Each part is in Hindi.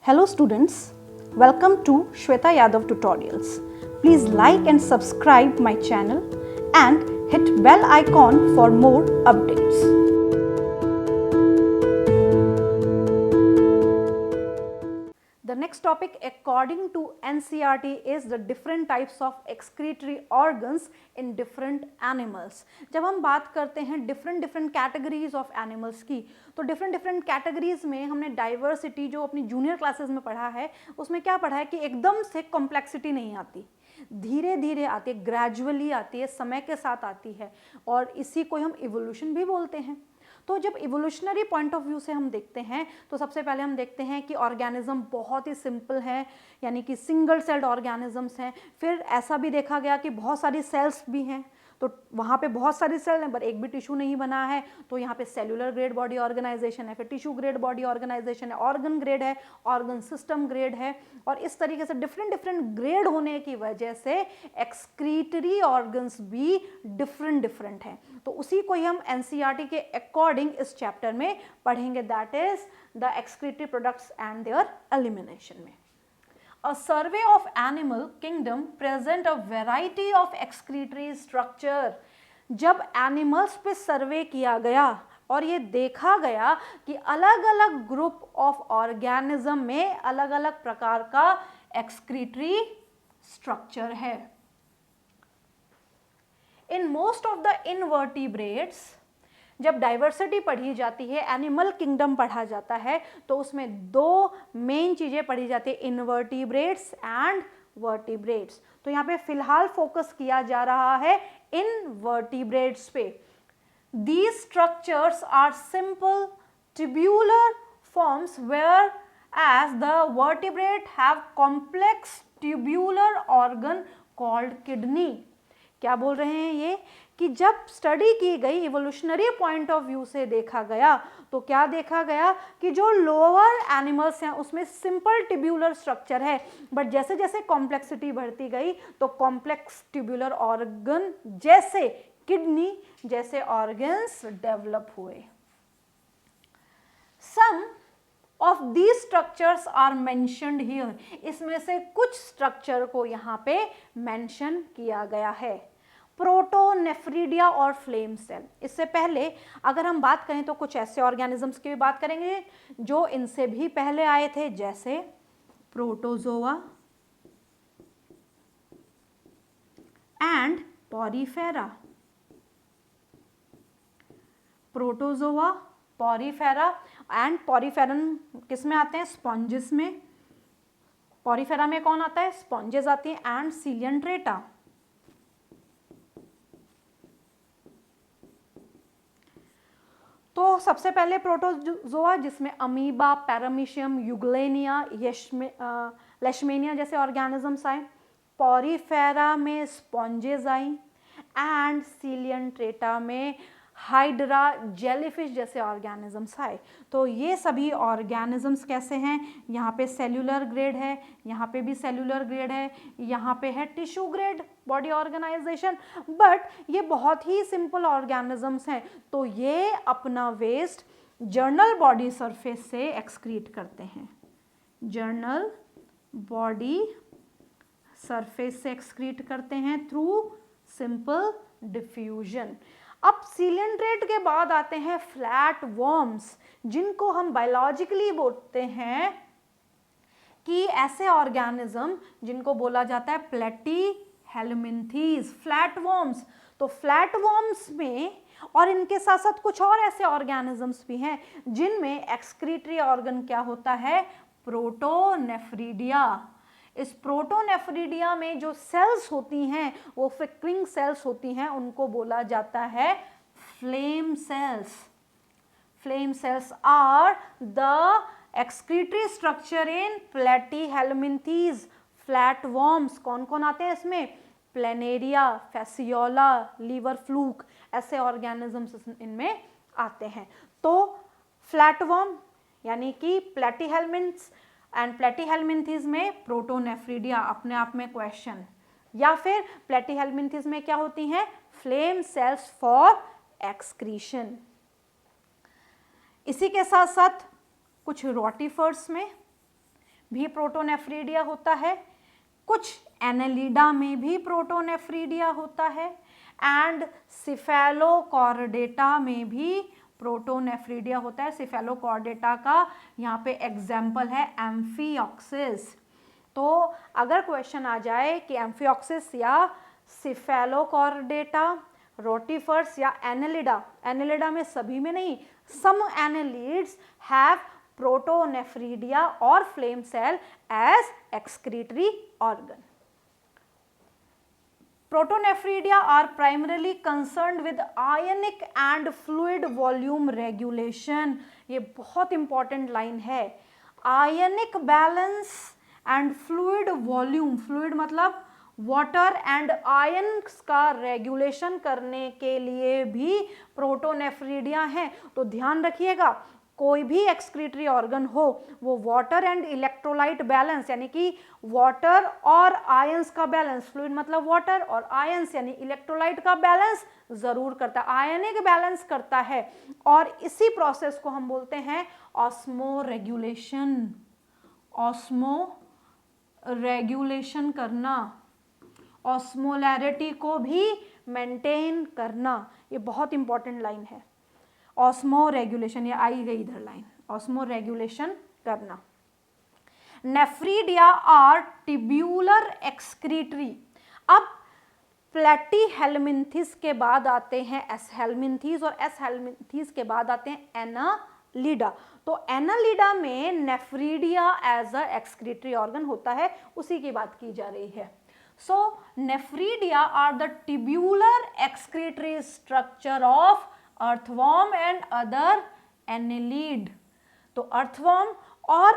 Hello students, welcome to Shweta Yadav Tutorials. Please like and subscribe my channel and hit bell icon for more updates. The next topic according to NCERT is the different types of excretory organs in different animals. जब हम बात करते हैं different categories of animals की, तो different categories में हमने diversity जो अपनी junior classes में पढ़ा है, उसमें क्या पढ़ा है कि एकदम से complexity नहीं आती, धीरे धीरे आती है, ग्रेजुअली आती है, समय के साथ आती है, और इसी को हम इवोल्यूशन भी बोलते हैं। तो जब इवोल्यूशनरी पॉइंट ऑफ व्यू से हम देखते हैं तो सबसे पहले हम देखते हैं कि ऑर्गेनिज्म बहुत ही सिंपल है, यानी कि सिंगल सेल्ड ऑर्गेनिजम्स हैं। फिर ऐसा भी देखा गया कि बहुत सारी सेल्स भी हैं, तो वहाँ पे बहुत सारी सेल हैं पर एक भी टिश्यू नहीं बना है, तो यहाँ पे सेलुलर ग्रेड बॉडी ऑर्गेनाइजेशन है, फिर टिश्यू ग्रेड बॉडी ऑर्गेनाइजेशन है, ऑर्गन ग्रेड है, ऑर्गन सिस्टम ग्रेड है, और इस तरीके से डिफरेंट ग्रेड होने की वजह से एक्सक्रीटरी ऑर्गन्स भी डिफरेंट हैं। तो उसी को ही हम एनसीईआरटी के अकॉर्डिंग इस चैप्टर में पढ़ेंगे, that is the excretory products and there elimination में। A survey of animal kingdom present a variety of excretory structure. जब एनिमल्स पे सर्वे किया गया और ये देखा गया कि अलग अलग ग्रुप ऑफ ऑर्गेनिज्म में अलग अलग प्रकार का एक्सक्रीटरी स्ट्रक्चर है। In most of the invertebrates, जब डाइवर्सिटी पढ़ी जाती है, एनिमल किंगडम पढ़ा जाता है, तो उसमें दो मेन चीजें पढ़ी जाती है, इनवर्टिब्रेट्स एंड वर्टिब्रेट्स। तो यहाँ पे फिलहाल फोकस किया जा रहा है इनवर्टिब्रेट्स पे। These structures are simple tubular forms whereas the vertebrate have complex tubular organ called kidney. क्या बोल रहे हैं ये कि जब स्टडी की गई इवोल्यूशनरी पॉइंट ऑफ व्यू से देखा गया, तो क्या देखा गया कि जो लोअर एनिमल्स हैं उसमें सिंपल ट्यूब्यूलर स्ट्रक्चर है, बट जैसे जैसे कॉम्प्लेक्सिटी बढ़ती गई तो कॉम्प्लेक्स ट्यूब्यूलर ऑर्गन जैसे किडनी जैसे ऑर्गन्स डेवलप हुए। Some of these structures are mentioned here. इसमें से कुछ स्ट्रक्चर को यहाँ पे मेंशन किया गया है। प्रोटोनेफ्रिडिया और फ्लेम सेल। इससे पहले अगर हम बात करें तो कुछ ऐसे ऑर्गेनिजम्स की भी बात करेंगे जो इनसे भी पहले आए थे, जैसे protozoa and porifera. Protozoa, porifera and poriferan किस में आते हैं? स्पॉन्जेस में। पॉरीफेरा में कौन आता है? स्पॉन्जेस आती हैं, एंड सीलियंट्रेटा। तो सबसे पहले प्रोटोजोआ, जिसमें अमीबा, पैरामीशियम, यूग्लेनिया, लेशमेनिया जैसे ऑर्गेनिजम्स आए। पॉरीफेरा में स्पॉन्जेस आई, एंड सीलियंट्रेटा में हाइड्रा, जेलीफिश जैसे ऑर्गेनिजम्स आए। तो ये सभी ऑर्गेनिजम्स कैसे हैं? यहाँ पे सेल्यूलर ग्रेड है, यहाँ पे भी सेल्यूलर ग्रेड है, यहाँ पे है tissue grade body organisation, but ये बहुत ही सिंपल ऑर्गेनिजम्स हैं। तो ये अपना वेस्ट जर्नल बॉडी सरफेस से एक्सक्रीट करते हैं, जर्नल बॉडी सरफेस से एक्सक्रीट करते हैं थ्रू सिंपल डिफ्यूजन। अब सीलियंट्रेट के बाद आते हैं फ्लैट वर्म्स, जिनको हम बायोलॉजिकली बोलते हैं कि ऐसे ऑर्गेनिज्म जिनको बोला जाता है प्लेटीहेल्मिन्थीज, फ्लैट वर्म्स। तो फ्लैट वर्म्स में और इनके साथ साथ कुछ और ऐसे ऑर्गेनिजम्स भी हैं जिनमें एक्सक्रीटरी ऑर्गन क्या होता है? प्रोटोनेफ्रिडिया। इस प्रोटोनेफ्रिडिया में जो सेल्स होती हैं वो फ्लिकरिंग सेल्स होती हैं, उनको बोला जाता है flame cells. Flame cells are the excretory structure in platyhelminthes flat worms. कौन कौन आते हैं इसमें? प्लेनेरिया, फेसियोला, लीवर फ्लूक, ऐसे ऑर्गेनिजम्स इनमें आते हैं। तो फ्लैट वर्म यानी कि प्लेटीहेल्मिन्थ्स एंड प्लेटीहेल्मिन्थीज में प्रोटोनेफ्रिडिया अपने आप में क्वेश्चन, या फिर प्लेटीहेल्मिन्थीज में क्या होती हैं? Flame cells for excretion. इसी के साथ साथ कुछ रोटिफर्स में भी प्रोटोनेफ्रीडिया होता है, कुछ एनेलिडा में भी प्रोटोनेफ्रीडिया होता है, एंड सिफेलोकॉर्डेटा में भी प्रोटोनेफ्रीडिया होता है। सिफेलोकॉर्डेटा का यहाँ पे एग्जाम्पल है एम्फिऑक्सिस। तो अगर क्वेश्चन आ जाए कि एम्फिऑक्सिस या सिफेलोकॉर्डेटा, रोटिफर्स या एनेलिडा, एनेलिडा में सभी में नहीं, सम एनेलिड्स हैव प्रोटोनेफ्रीडिया और flame cell as excretory organ. Protonephridia are primarily concerned with ionic and fluid volume regulation। ये बहुत इंपॉर्टेंट लाइन है। Ionic balance and fluid volume, fluid मतलब वाटर एंड आयन्स का रेगुलेशन करने के लिए भी प्रोटोनेफ्रीडिया हैं। तो ध्यान रखिएगा, कोई भी एक्सक्रीटरी ऑर्गन हो वो वाटर एंड इलेक्ट्रोलाइट बैलेंस यानी कि वाटर और आयंस का बैलेंस, फ्लूइड मतलब वाटर और आयंस यानी इलेक्ट्रोलाइट का बैलेंस जरूर करता है, आयनिक बैलेंस करता है। और इसी प्रोसेस को हम बोलते हैं ऑस्मो रेगुलेशन। ऑस्मो रेगुलेशन करना, ऑस्मोलैरिटी को भी मेंटेन करना, ये बहुत इंपॉर्टेंट लाइन है। ऑस्मो रेगुलेशन, ये आई गई इधर लाइन, ऑस्मो रेगुलेशन करना। Nephridia are tubular excretory. अब प्लेटीहेल्मिन्थेस के बाद आते हैं एसहेल्मिन्थेस, और एसहेल्मिन्थेस के बाद आते हैं एनालिडा। तो एनालिडा में nephridia as a excretory organ होता है, उसी की बात की जा रही है। So nephridia are the tubular excretory structure of earthworm and other annelid. तो अर्थवॉर्म और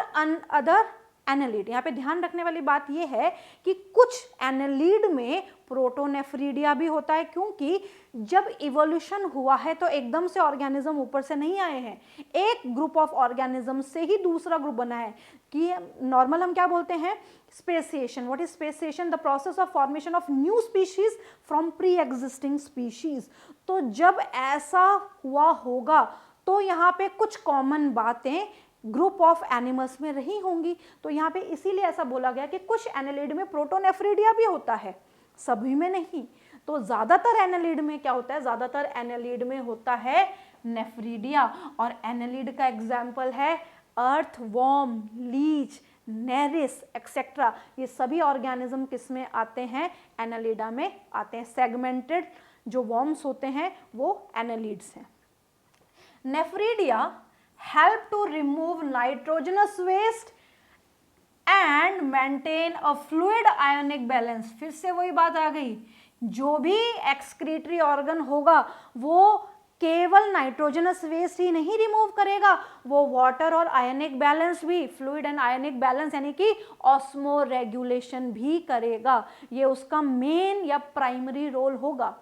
अदर एनेलिड, यहाँ पे ध्यान रखने वाली बात यह है कि कुछ एनेलिड में प्रोटोनेफ्रीडिया भी होता है, क्योंकि जब इवोल्यूशन हुआ है तो एकदम से ऑर्गेनिज्म ऊपर से नहीं आए हैं, एक ग्रुप ऑफ ऑर्गेनिज्म से ही दूसरा ग्रुप बना है। कि नॉर्मल हम क्या बोलते हैं, speciation. What is speciation? The process of formation of new species from pre existing species. तो जब ऐसा हुआ होगा तो यहाँ पे कुछ कॉमन बातें ग्रुप ऑफ एनिमल्स में रही होंगी। तो यहाँ पे इसीलिए ऐसा बोला गया कि कुछ एनेलिड में प्रोटोनेफ्रीडिया भी होता है, सभी में नहीं। तो ज्यादातर एनेलिड में क्या होता है, ज्यादातर एनेलिड में होता है नेफ्रीडिया। और एनेलिड का एग्जाम्पल है अर्थवॉर्म, लीच, नेरिस एक्सेट्रा। ये सभी ऑर्गेनिज्म किस में आते हैं, एनालिडा में आते हैं। सेगमेंटेड जो वॉर्म्स होते हैं वो एनालिड्स हैं। Nephridia help to remove nitrogenous waste and maintain a fluid ionic balance। फिर से वही बात आ गई, जो भी एक्सक्रीटरी ऑर्गन होगा वो केवल नाइट्रोजनस वेस्ट ही नहीं रिमूव करेगा, वो वाटर और आयनिक बैलेंस भी, फ्लूइड एंड आयनिक बैलेंस यानी कि ऑस्मो रेगुलेशन भी करेगा। ये उसका मेन या प्राइमरी रोल होगा।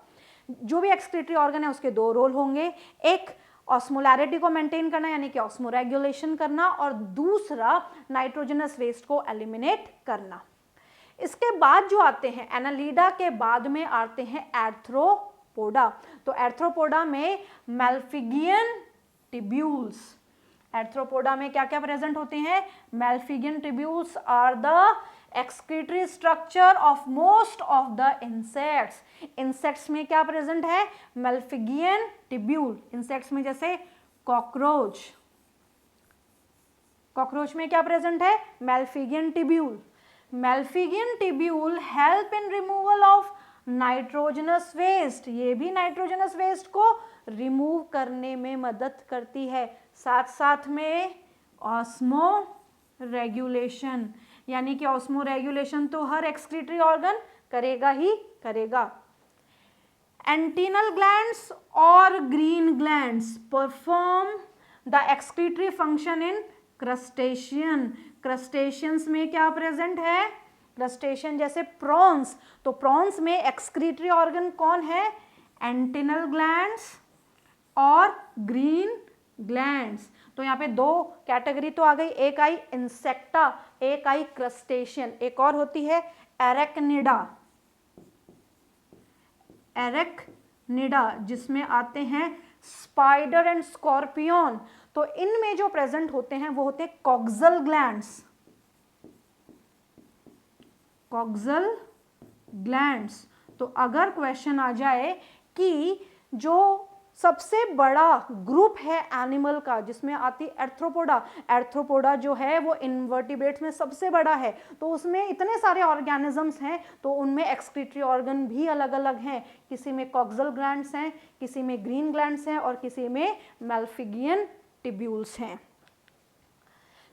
जो भी एक्सक्रीटरी ऑर्गन है उसके दो रोल होंगे, एक ऑस्मोलैरिटी को मेंटेन करना यानी कि ऑस्मो रेगुलेशन करना, और दूसरा नाइट्रोजनस वेस्ट को एलिमिनेट करना। इसके बाद जो आते हैं एनालिडा के बाद में आते हैं एर्थ्रोपोडा। तो एर्थ्रोपोडा में मेल्फिगियन टिब्यूल्स, एर्थ्रोपोडा में क्या क्या प्रेजेंट होते हैं, malpighian tubules are the excretory structure of most of the insects. Insects में क्या प्रेजेंट है, मेल्फिगियन टिब्यूल। इंसेक्ट्स में जैसे कॉकरोच, कॉकरोच में क्या प्रेजेंट है, malpighian tubule. Malpighian tubule help in removal of nitrogenous waste, ये भी नाइट्रोजनस वेस्ट को रिमूव करने में मदद करती है। साथ साथ में ऑस्मो रेगुलेशन, यानी कि ऑस्मो रेगुलेशन तो हर एक्सक्रीटरी ऑर्गन करेगा ही करेगा। एंटीनल ग्लैंड्स और green glands perform the excretory function in crustacean. Crustaceans में क्या प्रेजेंट है, क्रस्टेशियन जैसे प्रॉन्स, तो प्रॉन्स में एक्सक्रीटरी ऑर्गन कौन है, एंटीनल ग्लैंड्स और ग्रीन ग्लैंड्स। तो यहाँ पे दो कैटेगरी तो आ गई, एक आई इंसेक्टा, एक आई क्रस्टेशियन, एक और होती है एरेक्निडा, एरेक्निडा जिसमें आते हैं स्पाइडर एंड स्कॉर्पियन। तो इनमें जो प्रेजेंट होते हैं वो होते हैं कॉक्सल ग्लैंड्स, कॉक्सल ग्लैंड्स। तो अगर क्वेश्चन आ जाए कि जो सबसे बड़ा ग्रुप है एनिमल का जिसमें आती एर्थ्रोपोडा, एर्थ्रोपोडा जो है वो इनवर्टिब्रेट्स में सबसे बड़ा है, तो उसमें इतने सारे ऑर्गेनिजम्स हैं तो उनमें एक्सक्रीटरी ऑर्गन भी अलग अलग हैं। किसी में कॉक्सल ग्लैंड्स हैं, किसी में ग्रीन ग्लैंड्स हैं और किसी में मेल्फिगियन टिब्यूल्स हैं।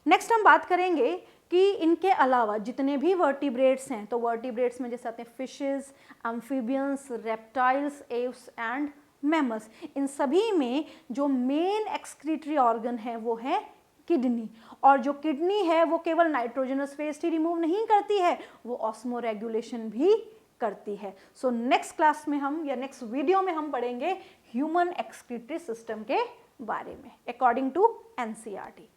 नेक्स्ट हम बात करेंगे कि इनके अलावा जितने भी वर्टिब्रेट्स हैं, तो वर्टिब्रेट्स में जैसे आते हैं fishes, amphibians, reptiles, aves and mammals. इन सभी में जो मेन एक्सक्रीटरी ऑर्गन है वो है किडनी, और जो किडनी है वो केवल नाइट्रोजनस वेस्ट ही रिमूव नहीं करती है, वो ऑस्मो रेगुलेशन भी करती है। सो नेक्स्ट क्लास में हम या नेक्स्ट वीडियो में हम पढ़ेंगे ह्यूमन एक्सक्रीटरी सिस्टम के बारे में अकॉर्डिंग टू एनसीईआरटी।